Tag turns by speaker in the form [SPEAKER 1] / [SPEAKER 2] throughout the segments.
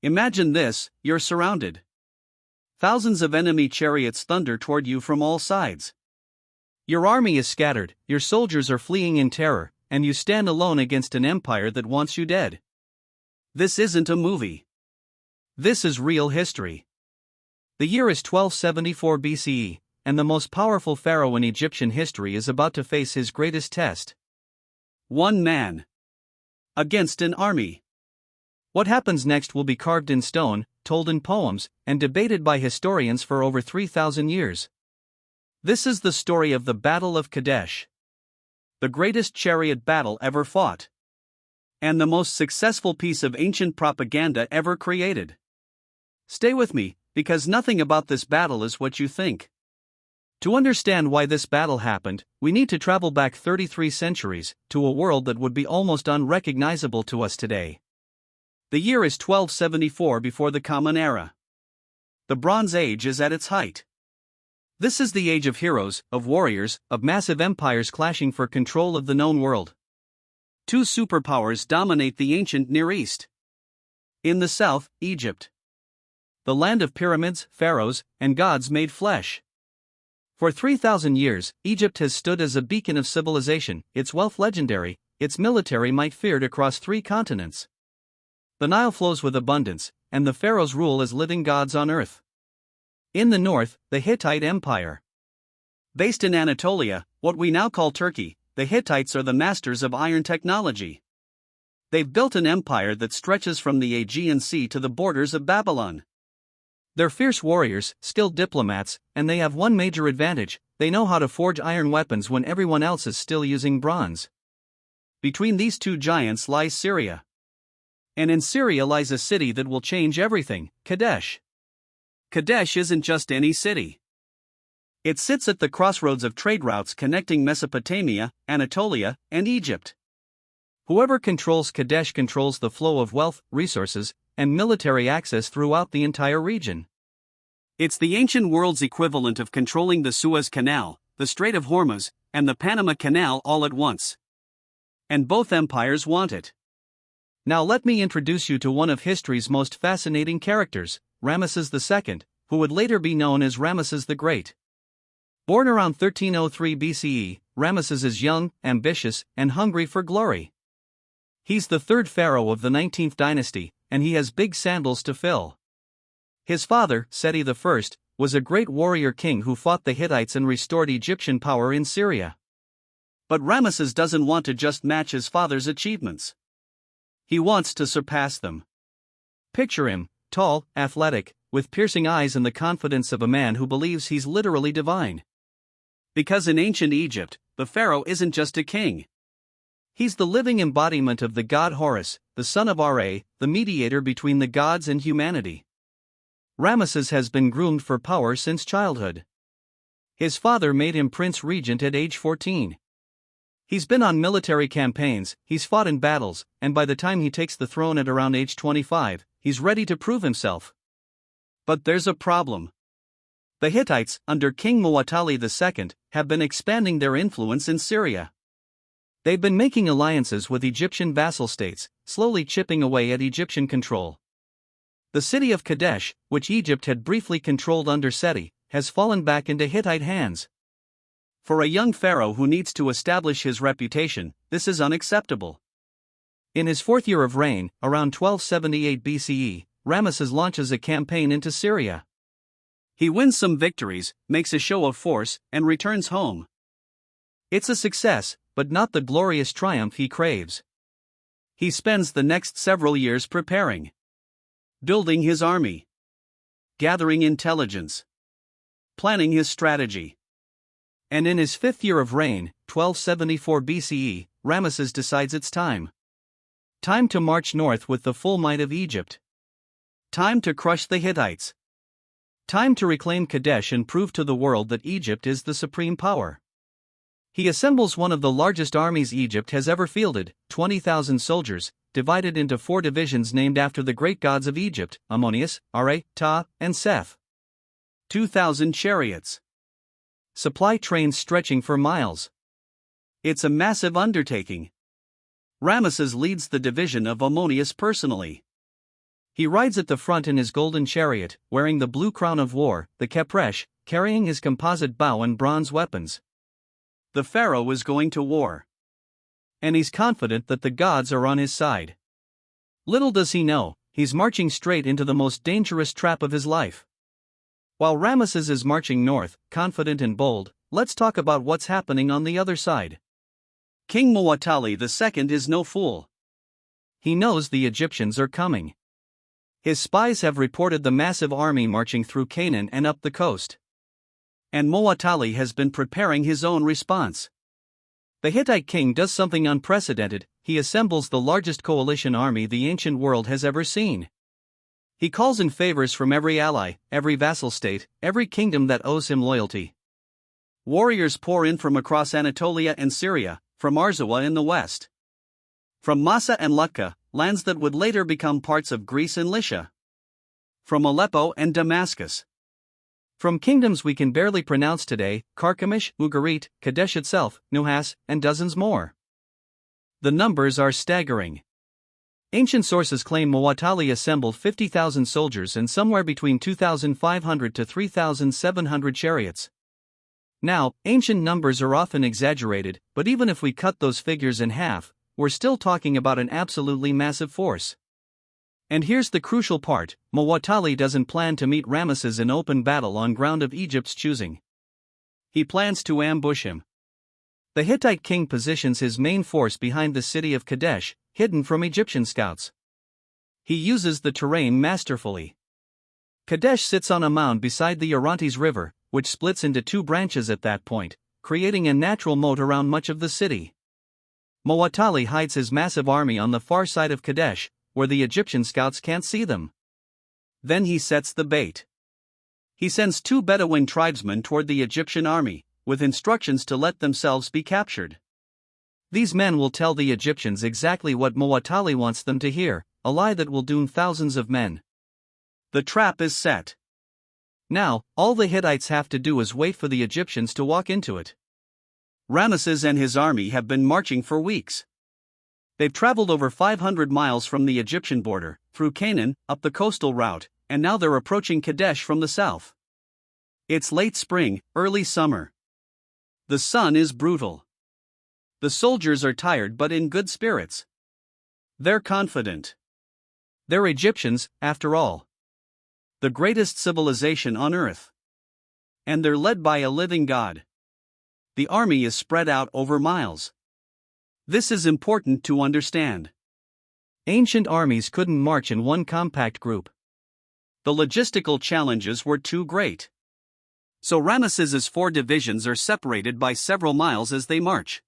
[SPEAKER 1] Imagine this: you're surrounded. Thousands of enemy chariots thunder toward you from all sides. Your army is scattered, your soldiers are fleeing in terror, and you stand alone against an empire that wants you dead. This isn't a movie. This is real history. The year is 1274 BCE, and the most powerful pharaoh in Egyptian history is about to face his greatest test. One man against an army. What happens next will be carved in stone, told in poems, and debated by historians for over 3,000 years. This is the story of the Battle of Kadesh. The greatest chariot battle ever fought. And the most successful piece of ancient propaganda ever created. Stay with me, because nothing about this battle is what you think. To understand why this battle happened, we need to travel back 33 centuries, to a world that would be almost unrecognizable to us today. The year is 1274 before the Common Era. The Bronze Age is at its height. This is the age of heroes, of warriors, of massive empires clashing for control of the known world. Two superpowers dominate the ancient Near East. In the south, Egypt. The land of pyramids, pharaohs, and gods made flesh. For 3,000 years, Egypt has stood as a beacon of civilization, its wealth legendary, its military might feared across 3 continents. The Nile flows with abundance, and the pharaohs rule as living gods on earth. In the north, the Hittite Empire. Based in Anatolia, what we now call Turkey, the Hittites are the masters of iron technology. They've built an empire that stretches from the Aegean Sea to the borders of Babylon. They're fierce warriors, skilled diplomats, and they have one major advantage: they know how to forge iron weapons when everyone else is still using bronze. Between these two giants lies Syria. And in Syria lies a city that will change everything: Kadesh. Kadesh isn't just any city. It sits at the crossroads of trade routes connecting Mesopotamia, Anatolia, and Egypt. Whoever controls Kadesh controls the flow of wealth, resources, and military access throughout the entire region. It's the ancient world's equivalent of controlling the Suez Canal, the Strait of Hormuz, and the Panama Canal all at once. And both empires want it. Now let me introduce you to one of history's most fascinating characters, Ramesses II, who would later be known as Ramesses the Great. Born around 1303 BCE, Ramesses is young, ambitious, and hungry for glory. He's the third pharaoh of the 19th dynasty, and he has big sandals to fill. His father, Seti I, was a great warrior king who fought the Hittites and restored Egyptian power in Syria. But Ramesses doesn't want to just match his father's achievements. He wants to surpass them. Picture him, tall, athletic, with piercing eyes and the confidence of a man who believes he's literally divine. Because in ancient Egypt, the pharaoh isn't just a king. He's the living embodiment of the god Horus, the son of Ra, the mediator between the gods and humanity. Ramesses has been groomed for power since childhood. His father made him prince regent at age 14. He's been on military campaigns, he's fought in battles, and by the time he takes the throne at around age 25, he's ready to prove himself. But there's a problem. The Hittites, under King Muwatalli II, have been expanding their influence in Syria. They've been making alliances with Egyptian vassal states, slowly chipping away at Egyptian control. The city of Kadesh, which Egypt had briefly controlled under Seti, has fallen back into Hittite hands. For a young pharaoh who needs to establish his reputation, this is unacceptable. In his 4th year of reign, around 1278 BCE, Ramesses launches a campaign into Syria. He wins some victories, makes a show of force, and returns home. It's a success, but not the glorious triumph he craves. He spends the next several years preparing, building his army, gathering intelligence, planning his strategy. And in his 5th year of reign, 1274 BCE, Ramesses decides it's time. Time to march north with the full might of Egypt. Time to crush the Hittites. Time to reclaim Kadesh and prove to the world that Egypt is the supreme power. He assembles one of the largest armies Egypt has ever fielded, 20,000 soldiers, divided into 4 divisions named after the great gods of Egypt, Ammonius, Are, Ta, and Seth. 2,000 chariots. Supply trains stretching for miles. It's a massive undertaking. Ramesses leads the division of Ammonius personally. He rides at the front in his golden chariot, wearing the blue crown of war, the kepresh, carrying his composite bow and bronze weapons. The pharaoh is going to war. And he's confident that the gods are on his side. Little does he know, he's marching straight into the most dangerous trap of his life. While Ramesses is marching north, confident and bold, let's talk about what's happening on the other side. King Muwatalli II is no fool. He knows the Egyptians are coming. His spies have reported the massive army marching through Canaan and up the coast. And Muwatalli has been preparing his own response. The Hittite king does something unprecedented, he assembles the largest coalition army the ancient world has ever seen. He calls in favors from every ally, every vassal state, every kingdom that owes him loyalty. Warriors pour in from across Anatolia and Syria, from Arzawa in the west. From Massa and Lukka, lands that would later become parts of Greece and Lycia. From Aleppo and Damascus. From kingdoms we can barely pronounce today, Carchemish, Ugarit, Kadesh itself, Nuhas, and dozens more. The numbers are staggering. Ancient sources claim Muwatalli assembled 50,000 soldiers and somewhere between 2,500 to 3,700 chariots. Now, ancient numbers are often exaggerated, but even if we cut those figures in half, we're still talking about an absolutely massive force. And here's the crucial part, Muwatalli doesn't plan to meet Ramesses in open battle on ground of Egypt's choosing. He plans to ambush him. The Hittite king positions his main force behind the city of Kadesh, hidden from Egyptian scouts. He uses the terrain masterfully. Kadesh sits on a mound beside the Orontes River, which splits into two branches at that point, creating a natural moat around much of the city. Muwatalli hides his massive army on the far side of Kadesh, where the Egyptian scouts can't see them. Then he sets the bait. He sends 2 Bedouin tribesmen toward the Egyptian army, with instructions to let themselves be captured. These men will tell the Egyptians exactly what Muwatalli wants them to hear, a lie that will doom thousands of men. The trap is set. Now, all the Hittites have to do is wait for the Egyptians to walk into it. Ramesses and his army have been marching for weeks. They've traveled over 500 miles from the Egyptian border, through Canaan, up the coastal route, and now they're approaching Kadesh from the south. It's late spring, early summer. The sun is brutal. The soldiers are tired but in good spirits. They're confident. They're Egyptians, after all. The greatest civilization on earth. And they're led by a living god. The army is spread out over miles. This is important to understand. Ancient armies couldn't march in one compact group. The logistical challenges were too great. So Ramesses' 4 divisions are separated by several miles as they march.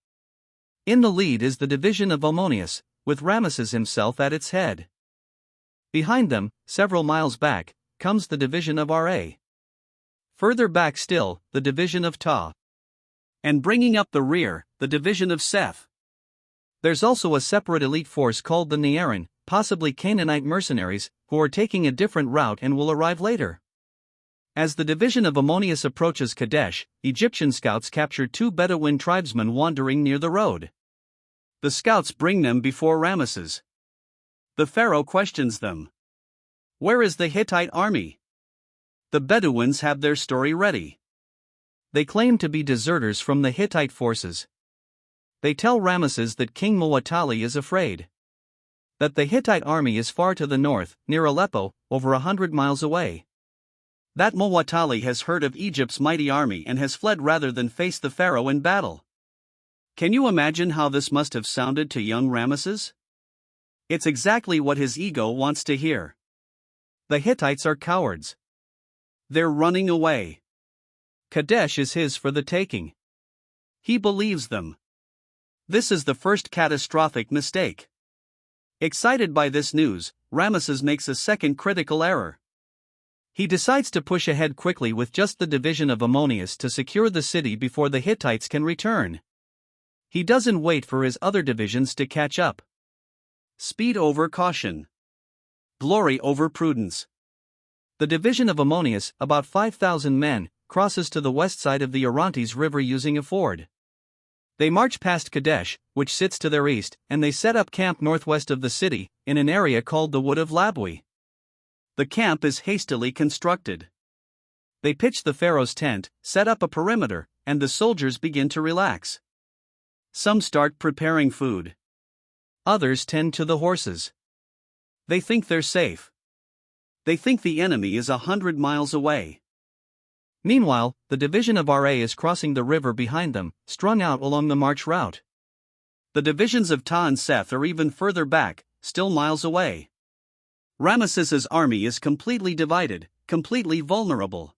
[SPEAKER 1] In the lead is the division of Orontes, with Ramesses himself at its head. Behind them, several miles back, comes the division of Ra. Further back still, the division of Ta. And bringing up the rear, the division of Seth. There's also a separate elite force called the Nearin, possibly Canaanite mercenaries, who are taking a different route and will arrive later. As the division of Orontes approaches Kadesh, Egyptian scouts capture 2 Bedouin tribesmen wandering near the road. The scouts bring them before Ramesses. The pharaoh questions them. Where is the Hittite army? The Bedouins have their story ready. They claim to be deserters from the Hittite forces. They tell Ramesses that King Muwatalli is afraid. That the Hittite army is far to the north, near Aleppo, over 100 miles away. That Muwatalli has heard of Egypt's mighty army and has fled rather than face the pharaoh in battle. Can you imagine how this must have sounded to young Ramesses? It's exactly what his ego wants to hear. The Hittites are cowards. They're running away. Kadesh is his for the taking. He believes them. This is the first catastrophic mistake. Excited by this news, Ramesses makes a second critical error. He decides to push ahead quickly with just the division of Orontes to secure the city before the Hittites can return. He doesn't wait for his other divisions to catch up. Speed over caution. Glory over prudence. The division of Orontes, about 5,000 men, crosses to the west side of the Orontes River using a ford. They march past Kadesh, which sits to their east, and they set up camp northwest of the city, in an area called the Wood of Labwi. The camp is hastily constructed. They pitch the pharaoh's tent, set up a perimeter, and the soldiers begin to relax. Some start preparing food. Others tend to the horses. They think they're safe. They think the enemy is 100 miles away. Meanwhile, the division of Ra is crossing the river behind them, strung out along the march route. The divisions of Ta and Seth are even further back, still miles away. Ramesses' army is completely divided, completely vulnerable.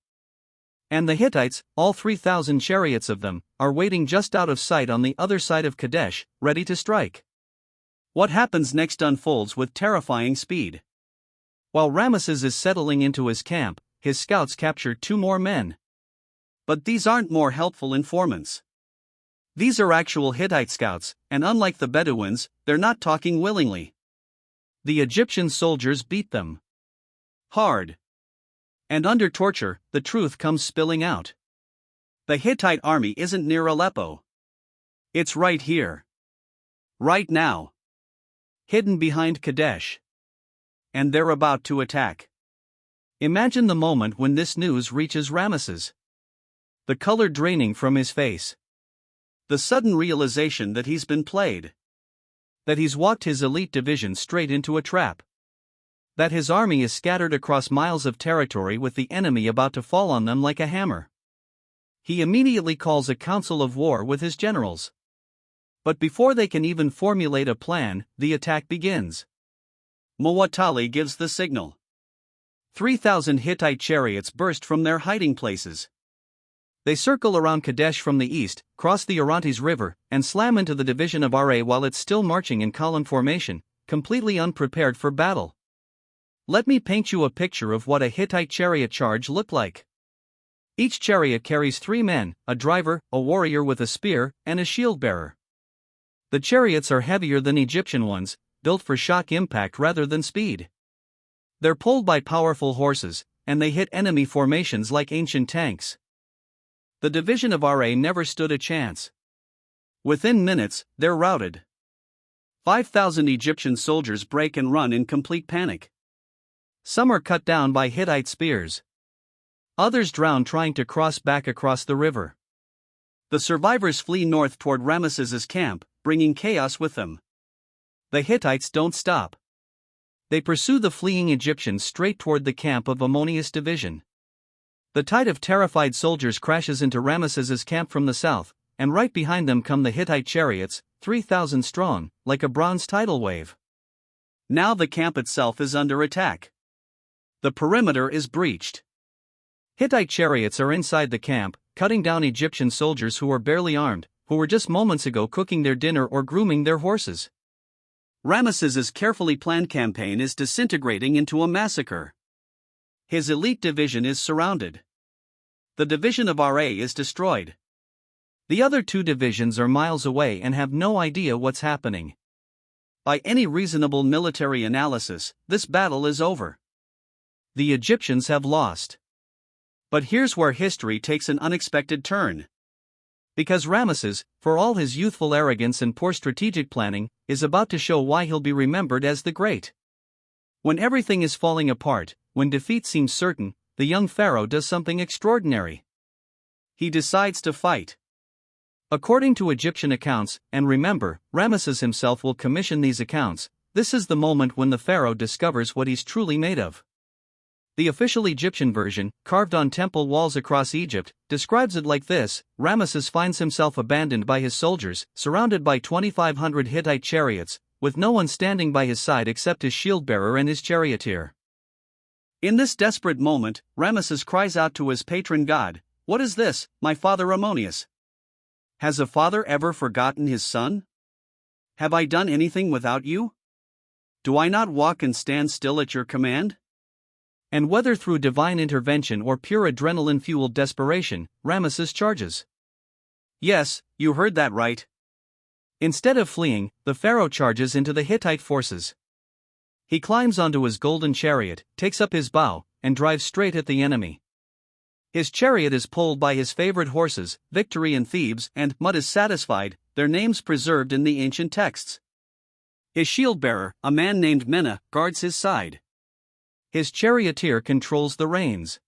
[SPEAKER 1] And the Hittites, all 3,000 chariots of them, are waiting just out of sight on the other side of Kadesh, ready to strike. What happens next unfolds with terrifying speed. While Ramesses is settling into his camp, his scouts capture 2 more men. But these aren't more helpful informants. These are actual Hittite scouts, and unlike the Bedouins, they're not talking willingly. The Egyptian soldiers beat them hard. And under torture, the truth comes spilling out. The Hittite army isn't near Aleppo. It's right here. Right now. Hidden behind Kadesh. And they're about to attack. Imagine the moment when this news reaches Ramesses. The color draining from his face. The sudden realization that he's been played. That he's walked his elite division straight into a trap. That his army is scattered across miles of territory with the enemy about to fall on them like a hammer. He immediately calls a council of war with his generals. But before they can even formulate a plan, the attack begins. Muwatalli gives the signal. 3,000 Hittite chariots burst from their hiding places. They circle around Kadesh from the east, cross the Orontes River, and slam into the division of Ra while it's still marching in column formation, completely unprepared for battle. Let me paint you a picture of what a Hittite chariot charge looked like. Each chariot carries 3 men, a driver, a warrior with a spear, and a shield bearer. The chariots are heavier than Egyptian ones, built for shock impact rather than speed. They're pulled by powerful horses, and they hit enemy formations like ancient tanks. The division of Ra never stood a chance. Within minutes, they're routed. 5,000 Egyptian soldiers break and run in complete panic. Some are cut down by Hittite spears. Others drown trying to cross back across the river. The survivors flee north toward Ramesses' camp, bringing chaos with them. The Hittites don't stop. They pursue the fleeing Egyptians straight toward the camp of Ammonius' division. The tide of terrified soldiers crashes into Ramesses' camp from the south, and right behind them come the Hittite chariots, 3,000 strong, like a bronze tidal wave. Now the camp itself is under attack. The perimeter is breached. Hittite chariots are inside the camp, cutting down Egyptian soldiers who are barely armed, who were just moments ago cooking their dinner or grooming their horses. Ramesses' carefully planned campaign is disintegrating into a massacre. His elite division is surrounded. The division of Ra is destroyed. The other 2 divisions are miles away and have no idea what's happening. By any reasonable military analysis, this battle is over. The Egyptians have lost. But here's where history takes an unexpected turn. Because Ramesses, for all his youthful arrogance and poor strategic planning, is about to show why he'll be remembered as the Great. When everything is falling apart, when defeat seems certain, the young pharaoh does something extraordinary. He decides to fight. According to Egyptian accounts, and remember, Ramesses himself will commission these accounts, this is the moment when the pharaoh discovers what he's truly made of. The official Egyptian version, carved on temple walls across Egypt, describes it like this: Ramesses finds himself abandoned by his soldiers, surrounded by 2,500 Hittite chariots, with no one standing by his side except his shield-bearer and his charioteer. In this desperate moment, Ramesses cries out to his patron god, "What is this, my father Ammonius? Has a father ever forgotten his son? Have I done anything without you? Do I not walk and stand still at your command?" And whether through divine intervention or pure adrenaline-fueled desperation, Ramesses charges. Yes, you heard that right. Instead of fleeing, the pharaoh charges into the Hittite forces. He climbs onto his golden chariot, takes up his bow, and drives straight at the enemy. His chariot is pulled by his favorite horses, Victory and Thebes, and Mud is satisfied, their names preserved in the ancient texts. His shield-bearer, a man named Mena, guards his side. His charioteer controls the reins.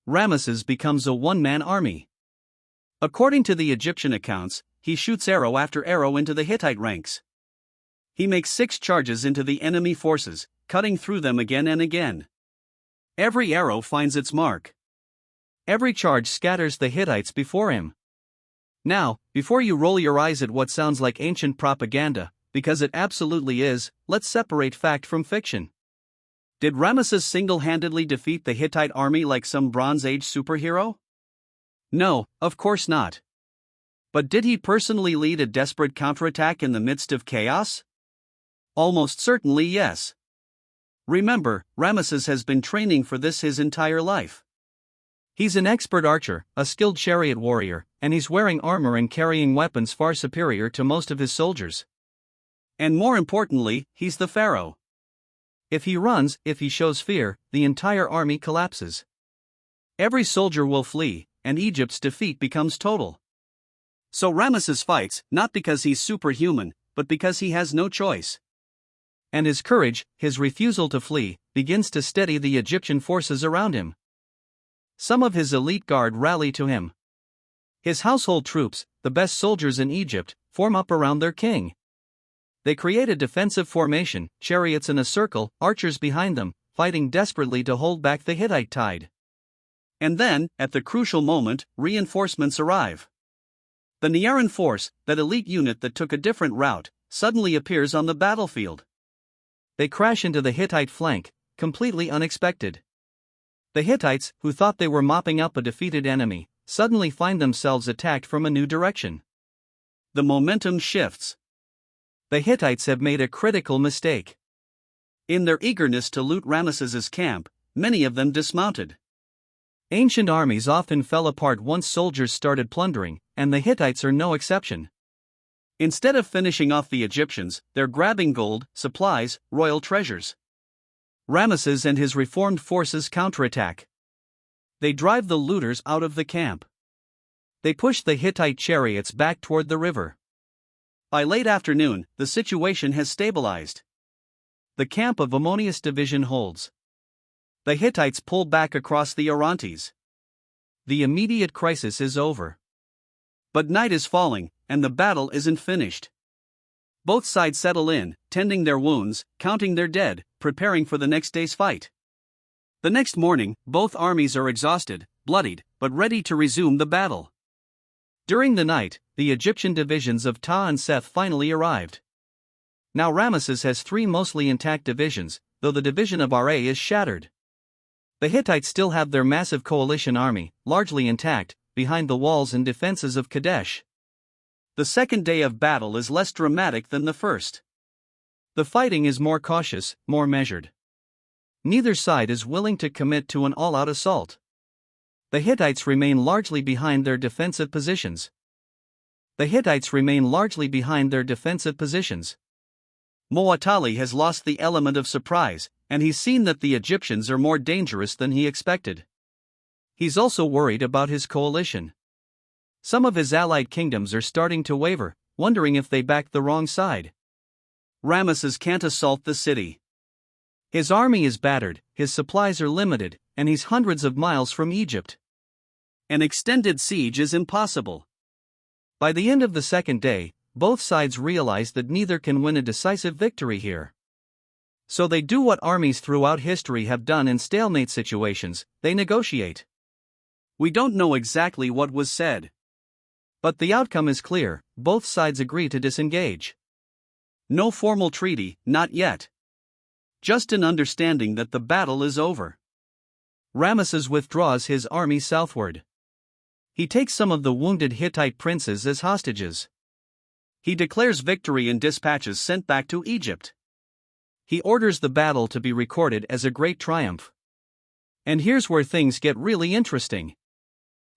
[SPEAKER 1] Ramesses becomes a one-man army. According to the Egyptian accounts, he shoots arrow after arrow into the Hittite ranks. He makes 6 charges into the enemy forces, cutting through them again and again. Every arrow finds its mark. Every charge scatters the Hittites before him. Now, before you roll your eyes at what sounds like ancient propaganda, because it absolutely is, let's separate fact from fiction. Did Ramesses single-handedly defeat the Hittite army like some Bronze Age superhero? No, of course not. But did he personally lead a desperate counterattack in the midst of chaos? Almost certainly yes. Remember, Ramesses has been training for this his entire life. He's an expert archer, a skilled chariot warrior, and he's wearing armor and carrying weapons far superior to most of his soldiers. And more importantly, he's the pharaoh. If he runs, if he shows fear, the entire army collapses. Every soldier will flee, and Egypt's defeat becomes total. So Ramesses fights, not because he's superhuman, but because he has no choice. And his courage, his refusal to flee, begins to steady the Egyptian forces around him. Some of his elite guard rally to him. His household troops, the best soldiers in Egypt, form up around their king. They create a defensive formation, chariots in a circle, archers behind them, fighting desperately to hold back the Hittite tide. And then, at the crucial moment, reinforcements arrive. The Nearan force, that elite unit that took a different route, suddenly appears on the battlefield. They crash into the Hittite flank, completely unexpected. The Hittites, who thought they were mopping up a defeated enemy, suddenly find themselves attacked from a new direction. The momentum shifts. The Hittites have made a critical mistake. In their eagerness to loot Ramesses' camp, many of them dismounted. Ancient armies often fell apart once soldiers started plundering, and the Hittites are no exception. Instead of finishing off the Egyptians, they're grabbing gold, supplies, royal treasures. Ramesses and his reformed forces counterattack. They drive the looters out of the camp. They push the Hittite chariots back toward the river. By late afternoon, the situation has stabilized. The camp of Orontes division holds. The Hittites pull back across the Orontes. The immediate crisis is over. But night is falling, and the battle isn't finished. Both sides settle in, tending their wounds, counting their dead, preparing for the next day's fight. The next morning, both armies are exhausted, bloodied, but ready to resume the battle. During the night, the Egyptian divisions of Ta and Seth finally arrived. Now Ramesses has 3 mostly intact divisions, though the division of Ra is shattered. The Hittites still have their massive coalition army, largely intact, behind the walls and defenses of Kadesh. The second day of battle is less dramatic than the first. The fighting is more cautious, more measured. Neither side is willing to commit to an all-out assault. The Hittites remain largely behind their defensive positions. Mu'attali has lost the element of surprise, and he's seen that the Egyptians are more dangerous than he expected. He's also worried about his coalition. Some of his allied kingdoms are starting to waver, wondering if they backed the wrong side. Ramesses can't assault the city. His army is battered, his supplies are limited, and he's hundreds of miles from Egypt. An extended siege is impossible. By the end of the second day, both sides realize that neither can win a decisive victory here. So they do what armies throughout history have done in stalemate situations: they negotiate. We don't know exactly what was said. But the outcome is clear: both sides agree to disengage. No formal treaty, not yet. Just an understanding that the battle is over. Ramesses withdraws his army southward. He takes some of the wounded Hittite princes as hostages. He declares victory in dispatches sent back to Egypt. He orders the battle to be recorded as a great triumph. And here's where things get really interesting.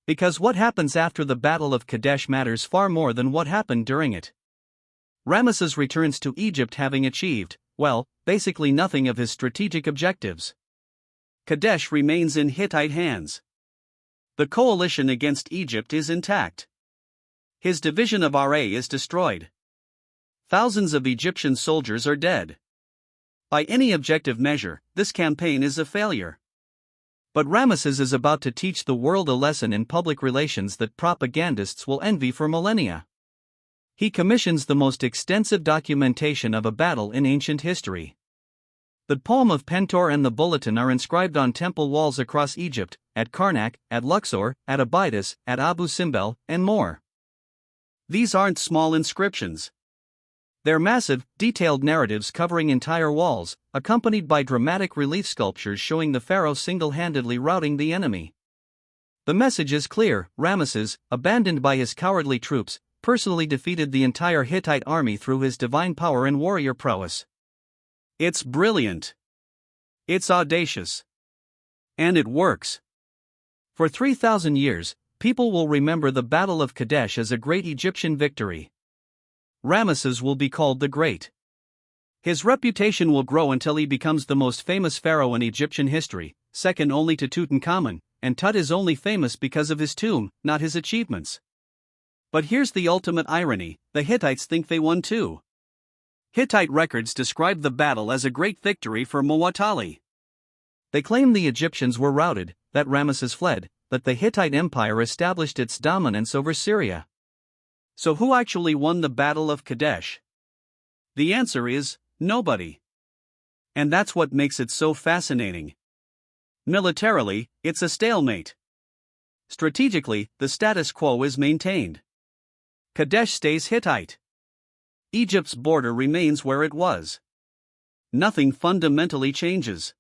[SPEAKER 1] Because what happens after the Battle of Kadesh matters far more than what happened during it. Ramesses returns to Egypt having achieved, well, basically nothing of his strategic objectives. Kadesh remains in Hittite hands. The coalition against Egypt is intact. His division of Ra is destroyed. Thousands of Egyptian soldiers are dead. By any objective measure, this campaign is a failure. But Ramesses is about to teach the world a lesson in public relations that propagandists will envy for millennia. He commissions the most extensive documentation of a battle in ancient history. The poem of Pentor and the bulletin are inscribed on temple walls across Egypt, at Karnak, at Luxor, at Abydos, at Abu Simbel, and more. These aren't small inscriptions. They're massive, detailed narratives covering entire walls, accompanied by dramatic relief sculptures showing the pharaoh single-handedly routing the enemy. The message is clear: Ramesses, abandoned by his cowardly troops, personally defeated the entire Hittite army through his divine power and warrior prowess. It's brilliant. It's audacious. And it works. For 3,000 years, people will remember the Battle of Kadesh as a great Egyptian victory. Ramesses will be called the Great. His reputation will grow until he becomes the most famous pharaoh in Egyptian history, second only to Tutankhamun, and Tut is only famous because of his tomb, not his achievements. But here's the ultimate irony: the Hittites think they won too. Hittite records describe the battle as a great victory for Muwatalli. They claim the Egyptians were routed, that Ramesses fled, that the Hittite Empire established its dominance over Syria. So who actually won the Battle of Kadesh? The answer is nobody. And that's what makes it so fascinating. Militarily, it's a stalemate. Strategically, the status quo is maintained. Kadesh stays Hittite. Egypt's border remains where it was. Nothing fundamentally changes.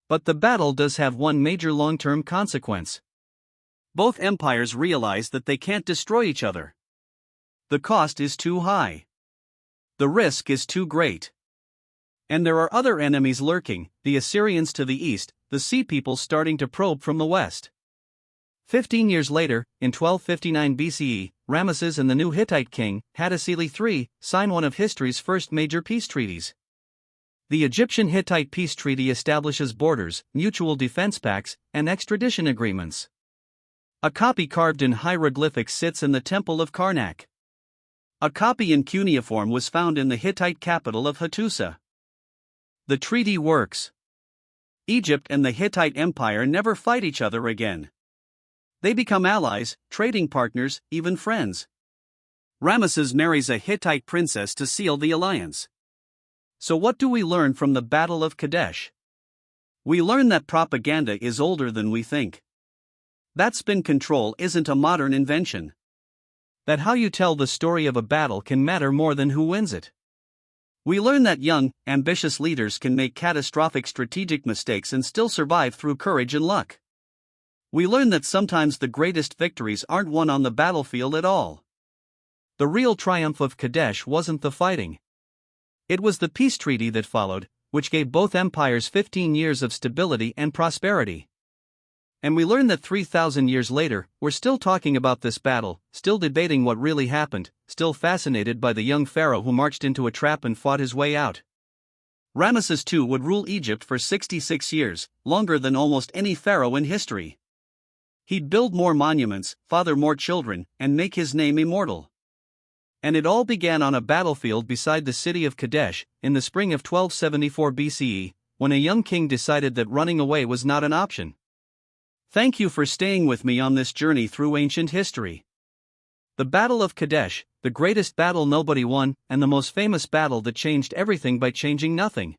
[SPEAKER 1] But the battle does have one major long-term consequence. Both empires realize that they can't destroy each other. The cost is too high. The risk is too great. And there are other enemies lurking: the Assyrians to the east, the Sea Peoples starting to probe from the west. 15 years later, in 1259 BCE, Ramesses and the new Hittite king, Hattusili III, sign one of history's first major peace treaties. The Egyptian-Hittite peace treaty establishes borders, mutual defense pacts, and extradition agreements. A copy carved in hieroglyphics sits in the Temple of Karnak. A copy in cuneiform was found in the Hittite capital of Hattusa. The treaty works. Egypt and the Hittite Empire never fight each other again. They become allies, trading partners, even friends. Ramesses marries a Hittite princess to seal the alliance. So what do we learn from the Battle of Kadesh? We learn that propaganda is older than we think. That spin control isn't a modern invention. That how you tell the story of a battle can matter more than who wins it. We learn that young, ambitious leaders can make catastrophic strategic mistakes and still survive through courage and luck. We learn that sometimes the greatest victories aren't won on the battlefield at all. The real triumph of Kadesh wasn't the fighting. It was the peace treaty that followed, which gave both empires 15 years of stability and prosperity. And we learn that 3,000 years later, we're still talking about this battle, still debating what really happened, still fascinated by the young pharaoh who marched into a trap and fought his way out. Ramesses II would rule Egypt for 66 years, longer than almost any pharaoh in history. He'd build more monuments, father more children, and make his name immortal. And it all began on a battlefield beside the city of Kadesh, in the spring of 1274 BCE, when a young king decided that running away was not an option. Thank you for staying with me on this journey through ancient history. The Battle of Kadesh, the greatest battle nobody won, and the most famous battle that changed everything by changing nothing.